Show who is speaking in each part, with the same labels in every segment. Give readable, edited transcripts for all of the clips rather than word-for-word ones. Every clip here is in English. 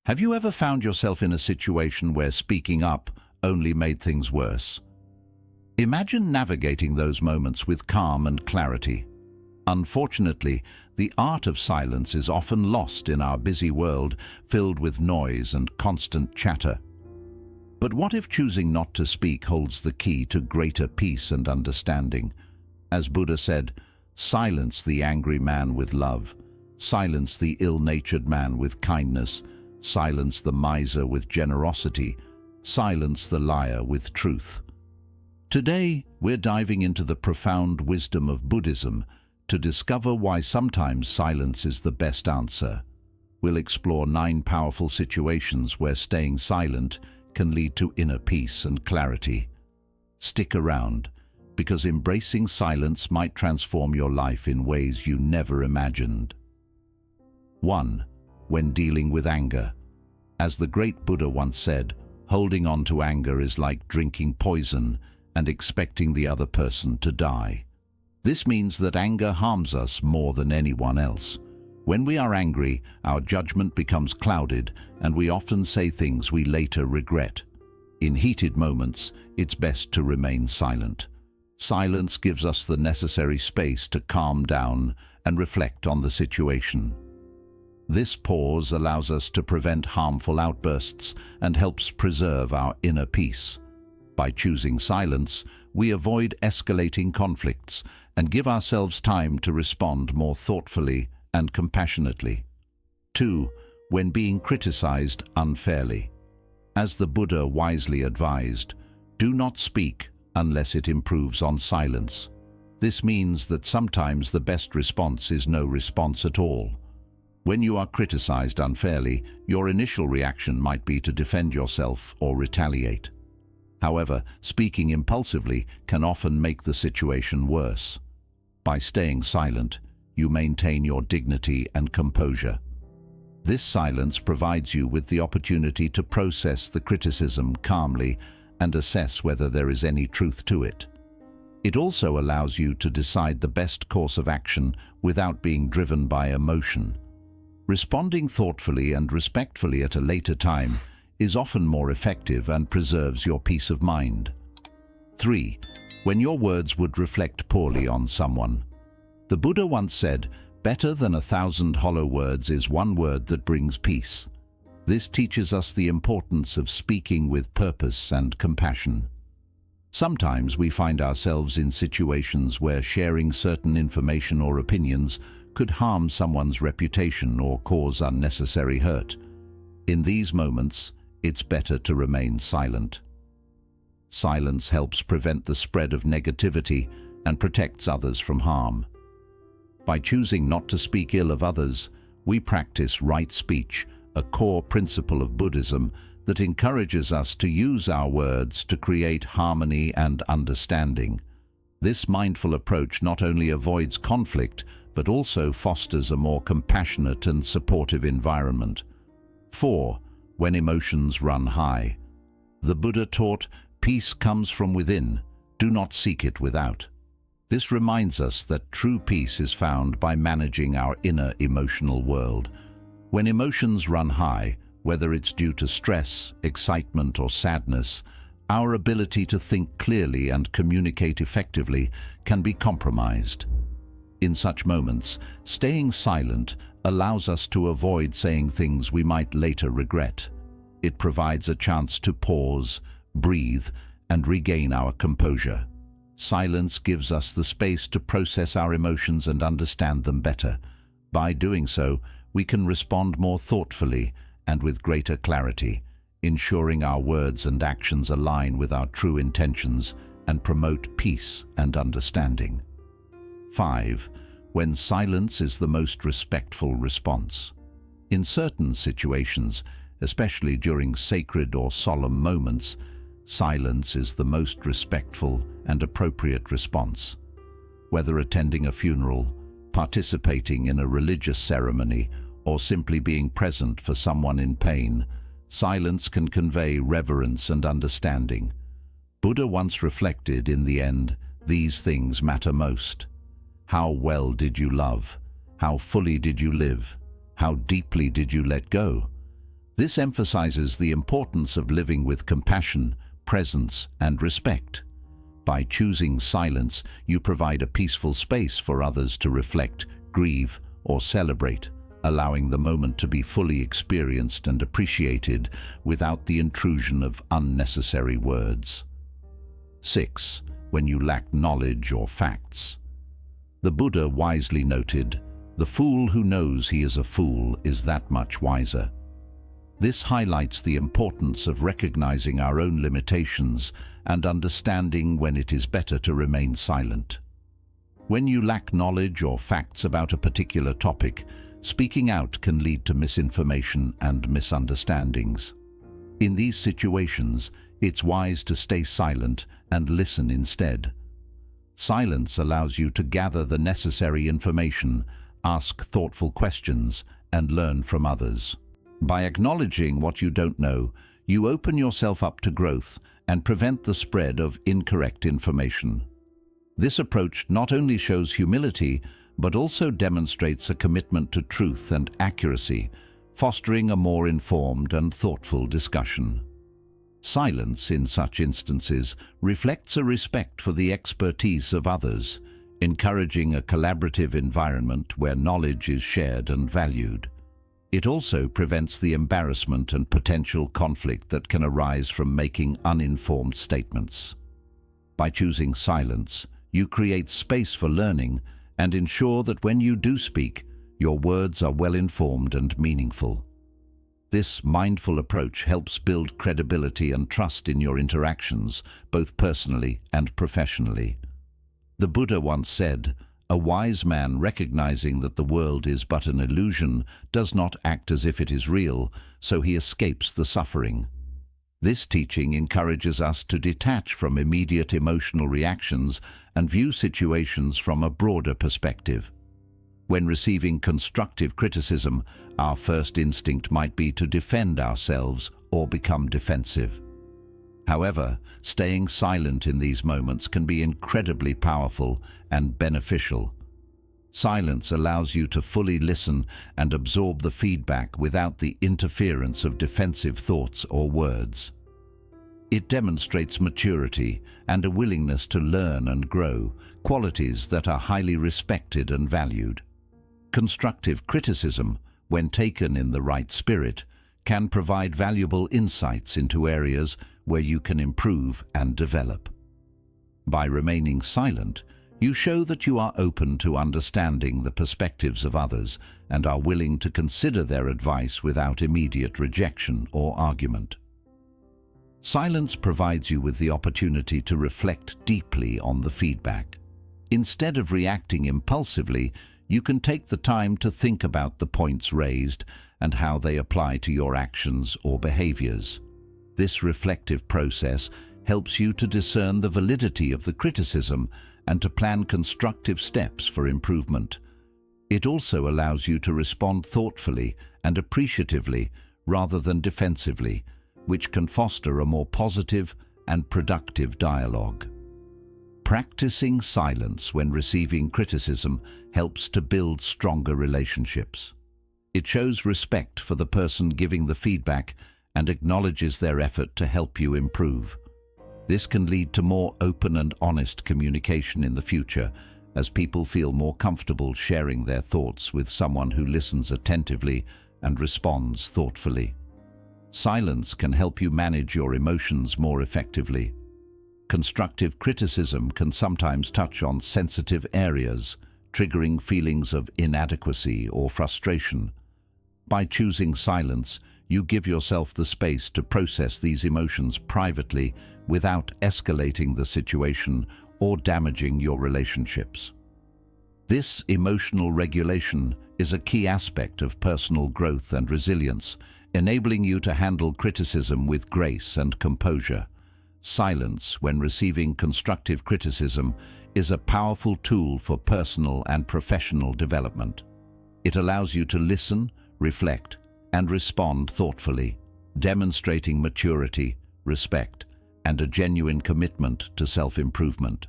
Speaker 1: Have you ever found yourself in a situation where speaking up only made things worse? Imagine navigating those moments with calm and clarity. Unfortunately, the art of silence is often lost in our busy world filled with noise and constant chatter. But what if choosing not to speak holds the key to greater peace and understanding? As Buddha said, silence the angry man with love, silence the ill-natured man with kindness, silence the miser with generosity, silence the liar with truth. Today, we're diving into the profound wisdom of Buddhism to discover why sometimes silence is the best answer. We'll explore 9 powerful situations where staying silent can lead to inner peace and clarity. Stick around, because embracing silence might transform your life in ways you never imagined. 1. When dealing with anger. As the great Buddha once said, holding on to anger is like drinking poison and expecting the other person to die. This means that anger harms us more than anyone else. When we are angry, our judgment becomes clouded, and we often say things we later regret. In heated moments, it's best to remain silent. Silence gives us the necessary space to calm down and reflect on the situation. This pause allows us to prevent harmful outbursts and helps preserve our inner peace. By choosing silence, we avoid escalating conflicts and give ourselves time to respond more thoughtfully and compassionately. 2. When being criticized unfairly. As the Buddha wisely advised, do not speak unless it improves on silence. This means that sometimes the best response is no response at all. When you are criticized unfairly, your initial reaction might be to defend yourself or retaliate. However, speaking impulsively can often make the situation worse. By staying silent, you maintain your dignity and composure. This silence provides you with the opportunity to process the criticism calmly and assess whether there is any truth to it. It also allows you to decide the best course of action without being driven by emotion. Responding thoughtfully and respectfully at a later time is often more effective and preserves your peace of mind. 3. When your words would reflect poorly on someone. The Buddha once said, "Better than 1,000 hollow words is one word that brings peace." This teaches us the importance of speaking with purpose and compassion. Sometimes we find ourselves in situations where sharing certain information or opinions could harm someone's reputation or cause unnecessary hurt. In these moments, it's better to remain silent. Silence helps prevent the spread of negativity and protects others from harm. By choosing not to speak ill of others, we practice right speech, a core principle of Buddhism that encourages us to use our words to create harmony and understanding. This mindful approach not only avoids conflict, but also fosters a more compassionate and supportive environment. 4. When emotions run high. The Buddha taught, "Peace comes from within, do not seek it without." This reminds us that true peace is found by managing our inner emotional world. When emotions run high, whether it's due to stress, excitement, or sadness, our ability to think clearly and communicate effectively can be compromised. In such moments, staying silent allows us to avoid saying things we might later regret. It provides a chance to pause, breathe, and regain our composure. Silence gives us the space to process our emotions and understand them better. By doing so, we can respond more thoughtfully and with greater clarity, ensuring our words and actions align with our true intentions and promote peace and understanding. 5. When silence is the most respectful response. In certain situations, especially during sacred or solemn moments, silence is the most respectful and appropriate response. Whether attending a funeral, participating in a religious ceremony, or simply being present for someone in pain, silence can convey reverence and understanding. Buddha once reflected, in the end, these things matter most. How well did you love? How fully did you live? How deeply did you let go? This emphasizes the importance of living with compassion, presence, and respect. By choosing silence, you provide a peaceful space for others to reflect, grieve, or celebrate, allowing the moment to be fully experienced and appreciated without the intrusion of unnecessary words. 6. When you lack knowledge or facts. The Buddha wisely noted, "The fool who knows he is a fool is that much wiser." This highlights the importance of recognizing our own limitations and understanding when it is better to remain silent. When you lack knowledge or facts about a particular topic, speaking out can lead to misinformation and misunderstandings. In these situations, it's wise to stay silent and listen instead. Silence allows you to gather the necessary information, ask thoughtful questions, and learn from others. By acknowledging what you don't know, you open yourself up to growth and prevent the spread of incorrect information. This approach not only shows humility, but also demonstrates a commitment to truth and accuracy, fostering a more informed and thoughtful discussion. Silence in such instances reflects a respect for the expertise of others, encouraging a collaborative environment where knowledge is shared and valued. It also prevents the embarrassment and potential conflict that can arise from making uninformed statements. By choosing silence, you create space for learning and ensure that when you do speak, your words are well-informed and meaningful. This mindful approach helps build credibility and trust in your interactions, both personally and professionally. The Buddha once said, "A wise man, recognizing that the world is but an illusion, does not act as if it is real, so he escapes the suffering." This teaching encourages us to detach from immediate emotional reactions and view situations from a broader perspective. When receiving constructive criticism, our first instinct might be to defend ourselves or become defensive. However, staying silent in these moments can be incredibly powerful and beneficial. Silence allows you to fully listen and absorb the feedback without the interference of defensive thoughts or words. It demonstrates maturity and a willingness to learn and grow, qualities that are highly respected and valued. Constructive criticism, when taken in the right spirit, can provide valuable insights into areas where you can improve and develop. By remaining silent, you show that you are open to understanding the perspectives of others and are willing to consider their advice without immediate rejection or argument. Silence provides you with the opportunity to reflect deeply on the feedback. Instead of reacting impulsively, you can take the time to think about the points raised and how they apply to your actions or behaviors. This reflective process helps you to discern the validity of the criticism and to plan constructive steps for improvement. It also allows you to respond thoughtfully and appreciatively rather than defensively, which can foster a more positive and productive dialogue. Practicing silence when receiving criticism helps to build stronger relationships. It shows respect for the person giving the feedback and acknowledges their effort to help you improve. This can lead to more open and honest communication in the future, as people feel more comfortable sharing their thoughts with someone who listens attentively and responds thoughtfully. Silence can help you manage your emotions more effectively. Constructive criticism can sometimes touch on sensitive areas, triggering feelings of inadequacy or frustration. By choosing silence, you give yourself the space to process these emotions privately without escalating the situation or damaging your relationships. This emotional regulation is a key aspect of personal growth and resilience, enabling you to handle criticism with grace and composure. Silence, when receiving constructive criticism, is a powerful tool for personal and professional development. It allows you to listen, reflect, and respond thoughtfully, demonstrating maturity, respect, and a genuine commitment to self-improvement.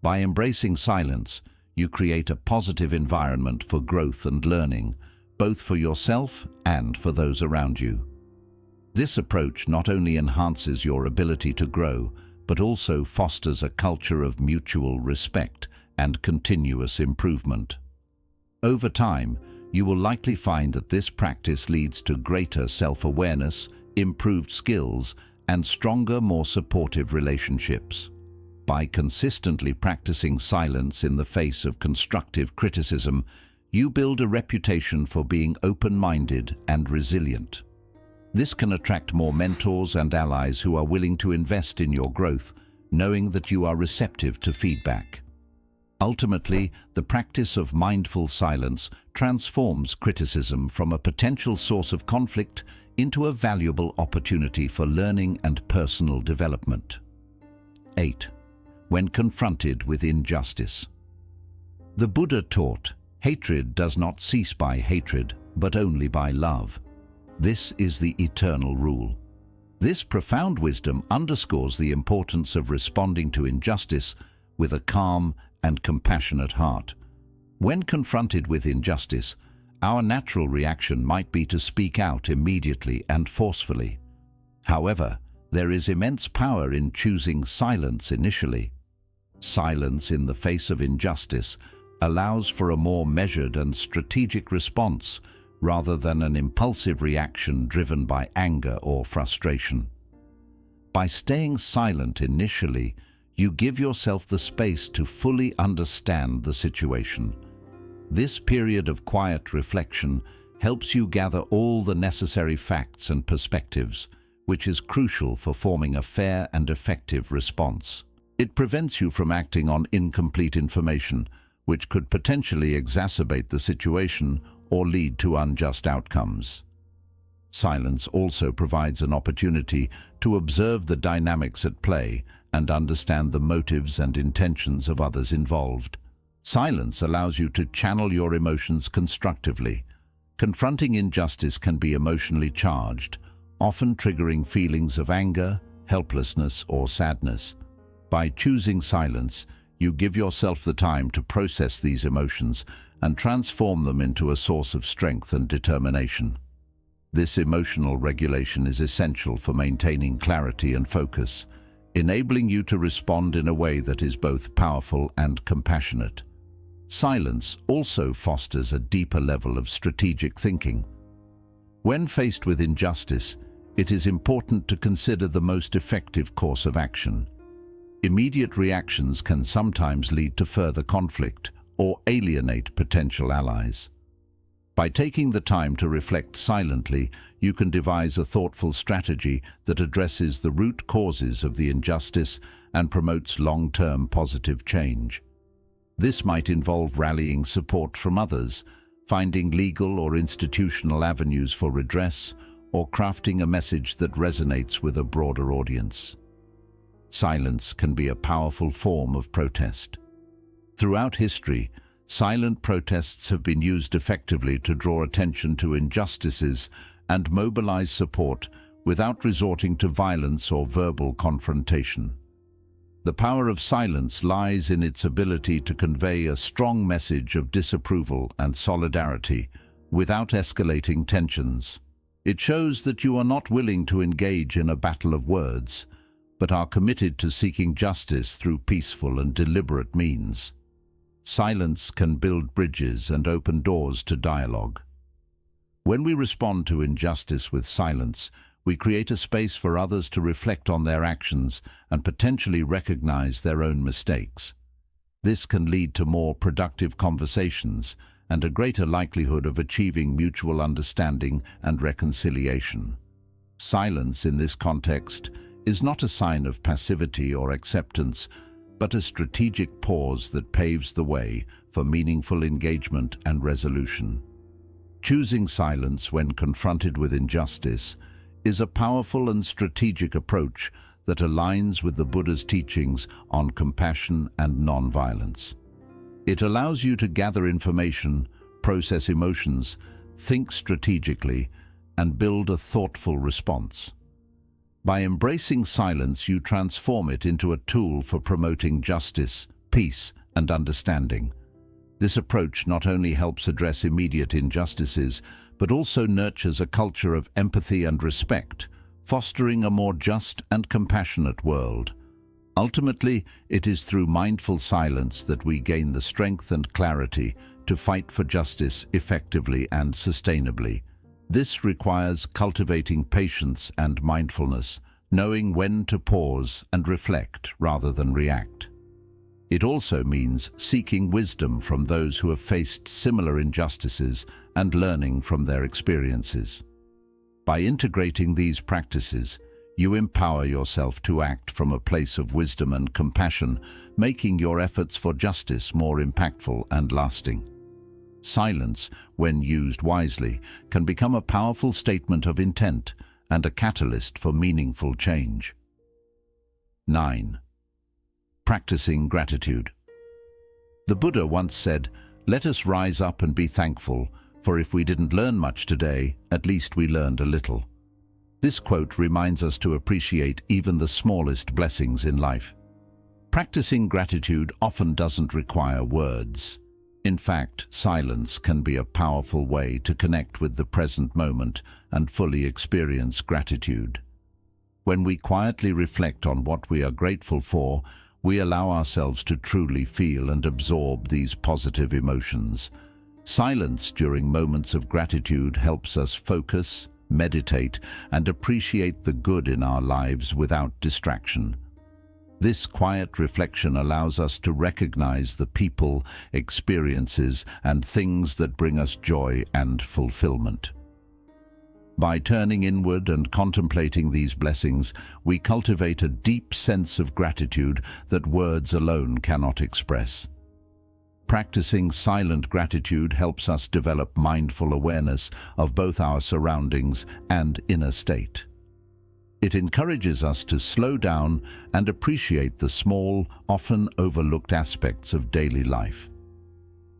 Speaker 1: By embracing silence, you create a positive environment for growth and learning, both for yourself and for those around you. This approach not only enhances your ability to grow, but also fosters a culture of mutual respect and continuous improvement. Over time, you will likely find that this practice leads to greater self-awareness, improved skills, and stronger, more supportive relationships. By consistently practicing silence in the face of constructive criticism, you build a reputation for being open-minded and resilient. This can attract more mentors and allies who are willing to invest in your growth, knowing that you are receptive to feedback. Ultimately, the practice of mindful silence transforms criticism from a potential source of conflict into a valuable opportunity for learning and personal development. 8. When confronted with injustice. The Buddha taught, hatred does not cease by hatred, but only by love. This is the eternal rule. This profound wisdom underscores the importance of responding to injustice with a calm and compassionate heart. When confronted with injustice, our natural reaction might be to speak out immediately and forcefully. However, there is immense power in choosing silence initially. Silence in the face of injustice allows for a more measured and strategic response rather than an impulsive reaction driven by anger or frustration. By staying silent initially, you give yourself the space to fully understand the situation. This period of quiet reflection helps you gather all the necessary facts and perspectives, which is crucial for forming a fair and effective response. It prevents you from acting on incomplete information, which could potentially exacerbate the situation or lead to unjust outcomes. Silence also provides an opportunity to observe the dynamics at play and understand the motives and intentions of others involved. Silence allows you to channel your emotions constructively. Confronting injustice can be emotionally charged, often triggering feelings of anger, helplessness, or sadness. By choosing silence, you give yourself the time to process these emotions and transform them into a source of strength and determination. This emotional regulation is essential for maintaining clarity and focus, enabling you to respond in a way that is both powerful and compassionate. Silence also fosters a deeper level of strategic thinking. When faced with injustice, it is important to consider the most effective course of action. Immediate reactions can sometimes lead to further conflict or alienate potential allies. By taking the time to reflect silently, you can devise a thoughtful strategy that addresses the root causes of the injustice and promotes long-term positive change. This might involve rallying support from others, finding legal or institutional avenues for redress, or crafting a message that resonates with a broader audience. Silence can be a powerful form of protest. Throughout history, silent protests have been used effectively to draw attention to injustices and mobilize support without resorting to violence or verbal confrontation. The power of silence lies in its ability to convey a strong message of disapproval and solidarity without escalating tensions. It shows that you are not willing to engage in a battle of words, but are committed to seeking justice through peaceful and deliberate means. Silence can build bridges and open doors to dialogue. When we respond to injustice with silence, we create a space for others to reflect on their actions and potentially recognize their own mistakes. This can lead to more productive conversations and a greater likelihood of achieving mutual understanding and reconciliation. Silence in this context is not a sign of passivity or acceptance, but a strategic pause that paves the way for meaningful engagement and resolution. Choosing silence when confronted with injustice is a powerful and strategic approach that aligns with the Buddha's teachings on compassion and non-violence. It allows you to gather information, process emotions, think strategically, and build a thoughtful response. By embracing silence, you transform it into a tool for promoting justice, peace, and understanding. This approach not only helps address immediate injustices, but also nurtures a culture of empathy and respect, fostering a more just and compassionate world. Ultimately, it is through mindful silence that we gain the strength and clarity to fight for justice effectively and sustainably. This requires cultivating patience and mindfulness, knowing when to pause and reflect rather than react. It also means seeking wisdom from those who have faced similar injustices and learning from their experiences. By integrating these practices, you empower yourself to act from a place of wisdom and compassion, making your efforts for justice more impactful and lasting. Silence, when used wisely, can become a powerful statement of intent and a catalyst for meaningful change. 9. Practicing gratitude. The Buddha once said, "Let us rise up and be thankful, for if we didn't learn much today, at least we learned a little." This quote reminds us to appreciate even the smallest blessings in life. Practicing gratitude often doesn't require words. In fact, silence can be a powerful way to connect with the present moment and fully experience gratitude. When we quietly reflect on what we are grateful for, we allow ourselves to truly feel and absorb these positive emotions. Silence during moments of gratitude helps us focus, meditate, and appreciate the good in our lives without distraction. This quiet reflection allows us to recognize the people, experiences, and things that bring us joy and fulfillment. By turning inward and contemplating these blessings, we cultivate a deep sense of gratitude that words alone cannot express. Practicing silent gratitude helps us develop mindful awareness of both our surroundings and inner state. It encourages us to slow down and appreciate the small, often overlooked aspects of daily life.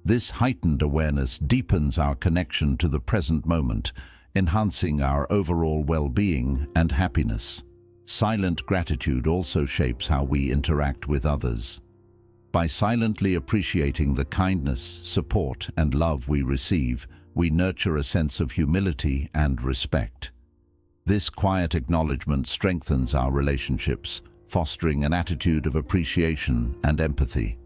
Speaker 1: This heightened awareness deepens our connection to the present moment, enhancing our overall well-being and happiness. Silent gratitude also shapes how we interact with others. By silently appreciating the kindness, support, and love we receive, we nurture a sense of humility and respect. This quiet acknowledgement strengthens our relationships, fostering an attitude of appreciation and empathy.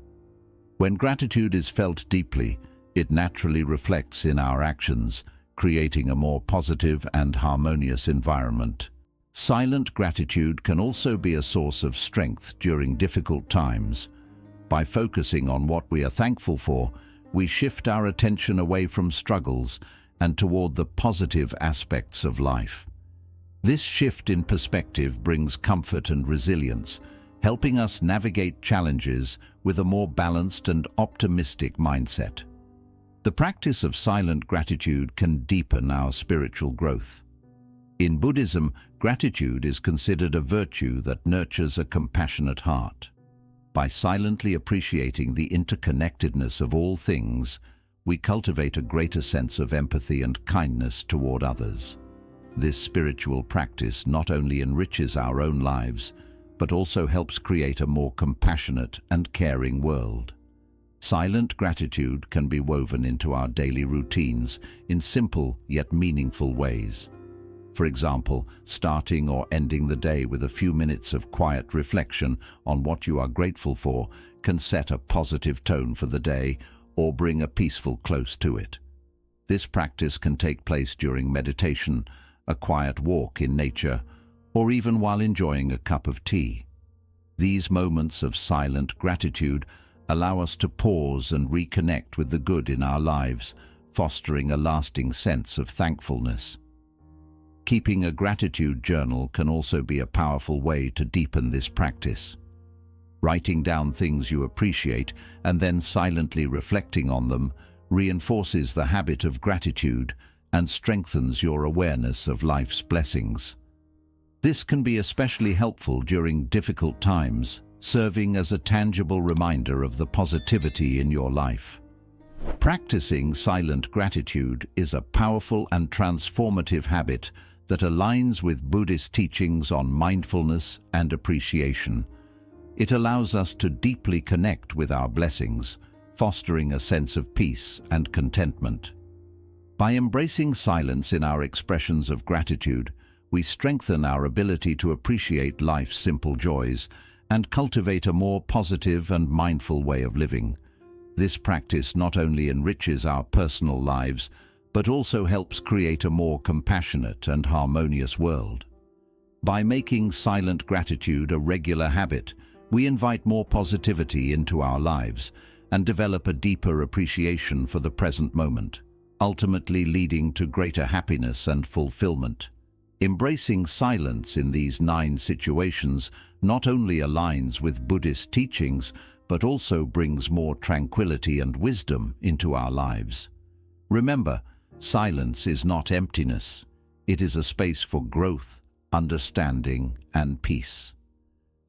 Speaker 1: When gratitude is felt deeply, it naturally reflects in our actions, creating a more positive and harmonious environment. Silent gratitude can also be a source of strength during difficult times. By focusing on what we are thankful for, we shift our attention away from struggles and toward the positive aspects of life. This shift in perspective brings comfort and resilience, helping us navigate challenges with a more balanced and optimistic mindset. The practice of silent gratitude can deepen our spiritual growth. In Buddhism, gratitude is considered a virtue that nurtures a compassionate heart. By silently appreciating the interconnectedness of all things, we cultivate a greater sense of empathy and kindness toward others. This spiritual practice not only enriches our own lives, but also helps create a more compassionate and caring world. Silent gratitude can be woven into our daily routines in simple yet meaningful ways. For example, starting or ending the day with a few minutes of quiet reflection on what you are grateful for can set a positive tone for the day or bring a peaceful close to it. This practice can take place during meditation, a quiet walk in nature, or even while enjoying a cup of tea. These moments of silent gratitude allow us to pause and reconnect with the good in our lives, fostering a lasting sense of thankfulness. Keeping a gratitude journal can also be a powerful way to deepen this practice. Writing down things you appreciate and then silently reflecting on them reinforces the habit of gratitude and strengthens your awareness of life's blessings. This can be especially helpful during difficult times, serving as a tangible reminder of the positivity in your life. Practicing silent gratitude is a powerful and transformative habit that aligns with Buddhist teachings on mindfulness and appreciation. It allows us to deeply connect with our blessings, fostering a sense of peace and contentment. By embracing silence in our expressions of gratitude, we strengthen our ability to appreciate life's simple joys and cultivate a more positive and mindful way of living. This practice not only enriches our personal lives, but also helps create a more compassionate and harmonious world. By making silent gratitude a regular habit, we invite more positivity into our lives and develop a deeper appreciation for the present moment, ultimately leading to greater happiness and fulfillment. Embracing silence in these 9 situations not only aligns with Buddhist teachings, but also brings more tranquility and wisdom into our lives. Remember, silence is not emptiness. It is a space for growth, understanding, and peace.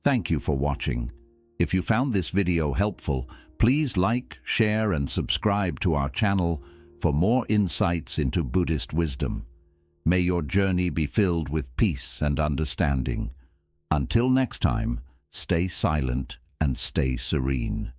Speaker 1: Thank you for watching. If you found this video helpful, please like, share, and subscribe to our channel for more insights into Buddhist wisdom. May your journey be filled with peace and understanding. Until next time, stay silent and stay serene.